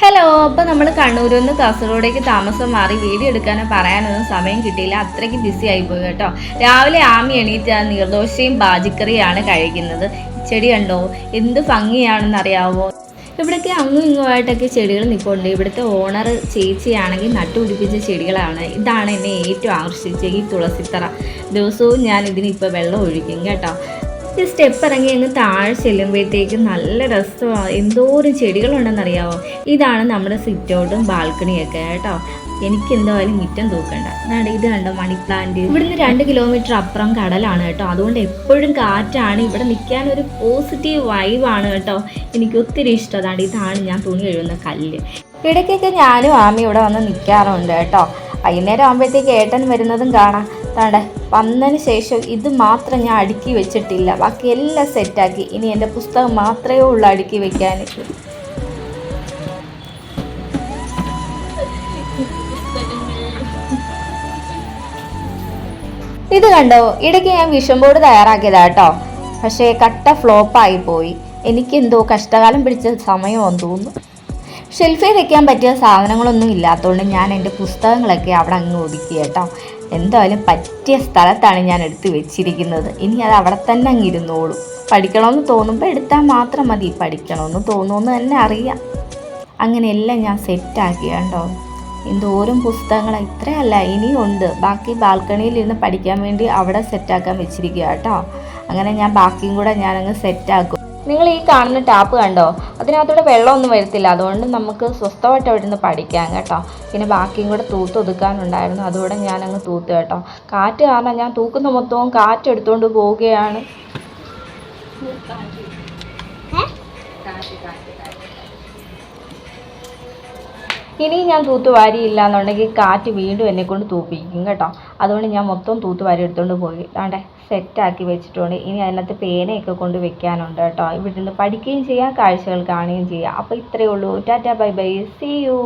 Hello, അപ്പോൾ നമ്മൾ കണ്ണൂരിൽ നിന്ന് കാസർഗോഡേക്ക് താമസം മാറി വീഡിയോ എടുക്കാനോ പറയാനൊന്നും സമയം കിട്ടിയില്ല. അത്രയ്ക്ക് ബിസി ആയിപ്പോയി കേട്ടോ. രാവിലെ ആമി എണീറ്റ് നീർദോശയും ബാജിക്കറിയാണ് കഴിക്കുന്നത്. ചെടി കണ്ടോ എന്ത് ഭംഗിയാണെന്നറിയാവോ. ഇവിടേക്ക് അങ്ങും ഇങ്ങുമായിട്ടൊക്കെ ചെടികൾ നിൽപ്പുണ്ട്. ഇവിടുത്തെ ഓണർ ചേച്ചിയാണെങ്കിൽ നട്ടുപിടിപ്പിച്ച ചെടികളാണ്. ഇതാണ് എന്നെ ഏറ്റവും ആകർഷിച്ചത്, ഈ തുളസിത്തറ. ദിവസവും ഞാൻ ഇതിനിപ്പോൾ വെള്ളം ഒഴിക്കും കേട്ടോ. ഈ സ്റ്റെപ്പ് ഇറങ്ങി അങ്ങ് താഴെ ചെല്ലുമ്പോഴത്തേക്കും നല്ല രസമാണ്. എന്തോരം ചെടികളുണ്ടെന്നറിയാമോ. ഇതാണ് നമ്മുടെ സിറ്റൗട്ടും ബാൽക്കണിയൊക്കെ കേട്ടോ. എനിക്ക് എന്തായാലും മുറ്റം തൂക്കണ്ട. അതാണ് ഇത് കണ്ടോ മണി പ്ലാന്റ്. ഇവിടുന്ന് 2 കിലോമീറ്റർ അപ്പുറം കടലാണ് കേട്ടോ. അതുകൊണ്ട് എപ്പോഴും കാറ്റാണ്. ഇവിടെ നിൽക്കാനൊരു പോസിറ്റീവ് വൈബാണ് കേട്ടോ. എനിക്ക് ഒത്തിരി ഇഷ്ടം. അതാണ് ഇതാണ് ഞാൻ തുണി കഴുകുന്ന കല്ല്. ഇടയ്ക്കൊക്കെ ഞാനും ആമി ഇവിടെ വന്ന് നിൽക്കാറുണ്ട് കേട്ടോ. വൈകുന്നേരം ആകുമ്പോഴത്തേക്ക് ഏട്ടൻ വരുന്നതും കാണാം. താണ്ടെ വന്നതിന് ശേഷം ഇത് മാത്രം ഞാൻ അടുക്കി വെച്ചിട്ടില്ല, ബാക്കി എല്ലാം സെറ്റാക്കി. ഇനി എൻ്റെ പുസ്തകം മാത്രമേ ഉള്ളൂ അടുക്കി വെക്കാൻ. ഇത് കണ്ടോ, ഇടയ്ക്ക് ഞാൻ വിഷൻ ബോർഡ് തയ്യാറാക്കിയതാ കേട്ടോ. പക്ഷേ കട്ട ഫ്ലോപ്പായി പോയി. എനിക്കെന്തോ കഷ്ടകാലം പിടിച്ച സമയമെന്ന് തോന്നുന്നു. ഷെൽഫിൽ വെക്കാൻ പറ്റിയ സാധനങ്ങളൊന്നും ഇല്ലാത്തതുകൊണ്ട് ഞാൻ എൻ്റെ പുസ്തകങ്ങളൊക്കെ അവിടെ അങ്ങ് ഒതുക്കി കേട്ടോ. എന്തായാലും പറ്റിയ സ്ഥലത്താണ് ഞാൻ എടുത്ത് വെച്ചിരിക്കുന്നത്. ഇനി അത് അവിടെ തന്നെ അങ്ങ് ഇരുന്നോളും. പഠിക്കണമെന്ന് തോന്നുമ്പോൾ എടുത്താൽ മാത്രം മതി. പഠിക്കണമെന്ന് തോന്നുമെന്ന് തന്നെ അറിയാം. അങ്ങനെയെല്ലാം ഞാൻ സെറ്റാക്കി കേട്ടോ. എന്തോരം പുസ്തകങ്ങൾ ഇത്രയല്ല, ഇനിയുണ്ട്. ബാക്കി ബാൽക്കണിയിൽ ഇരുന്ന് പഠിക്കാൻ വേണ്ടി അവിടെ സെറ്റാക്കാൻ വെച്ചിരിക്കുക കേട്ടോ. അങ്ങനെ ഞാൻ ബാക്കിയും കൂടെ ഞാനങ്ങ് സെറ്റാക്കും. നിങ്ങൾ ഈ കാണുന്ന ടാപ്പ് കണ്ടോ, അതിനകത്തൂടെ വെള്ളമൊന്നും വരത്തില്ല. അതുകൊണ്ട് നമുക്ക് സ്വസ്ഥമായിട്ട് അവിടെ നിന്ന് പഠിക്കാം കേട്ടോ. പിന്നെ ബാക്കിയും കൂടെ തൂത്തൊതുക്കാനുണ്ടായിരുന്നു, അതുകൂടെ ഞാനങ്ങ് തൂത്ത് കേട്ടോ. കാറ്റ് കാരണം ഞാൻ തൂക്കുന്ന മൊത്തവും കാറ്റെടുത്തുകൊണ്ട് പോവുകയാണ്. ഇനി ഞാൻ തൂത്ത് വാരിയില്ല എന്നുണ്ടെങ്കിൽ കാറ്റ് വീണ്ടും എന്നെ കൊണ്ട് തൂപ്പിക്കും കേട്ടോ. അതുകൊണ്ട് ഞാൻ മൊത്തം തൂത്ത് വാരി എടുത്തുകൊണ്ട് പോയി അതാണ്ട് സെറ്റാക്കി വെച്ചിട്ടുണ്ട്. ഇനി അതിനകത്ത് പേനയൊക്കെ കൊണ്ട് വെക്കാനുണ്ട് കേട്ടോ. ഇവിടെ നിന്ന് പഠിക്കുകയും ചെയ്യാം, കാഴ്ചകൾ കാണുകയും ചെയ്യാം. അപ്പോൾ ഇത്രയേ ഉള്ളൂ. Tata bye bye, see U.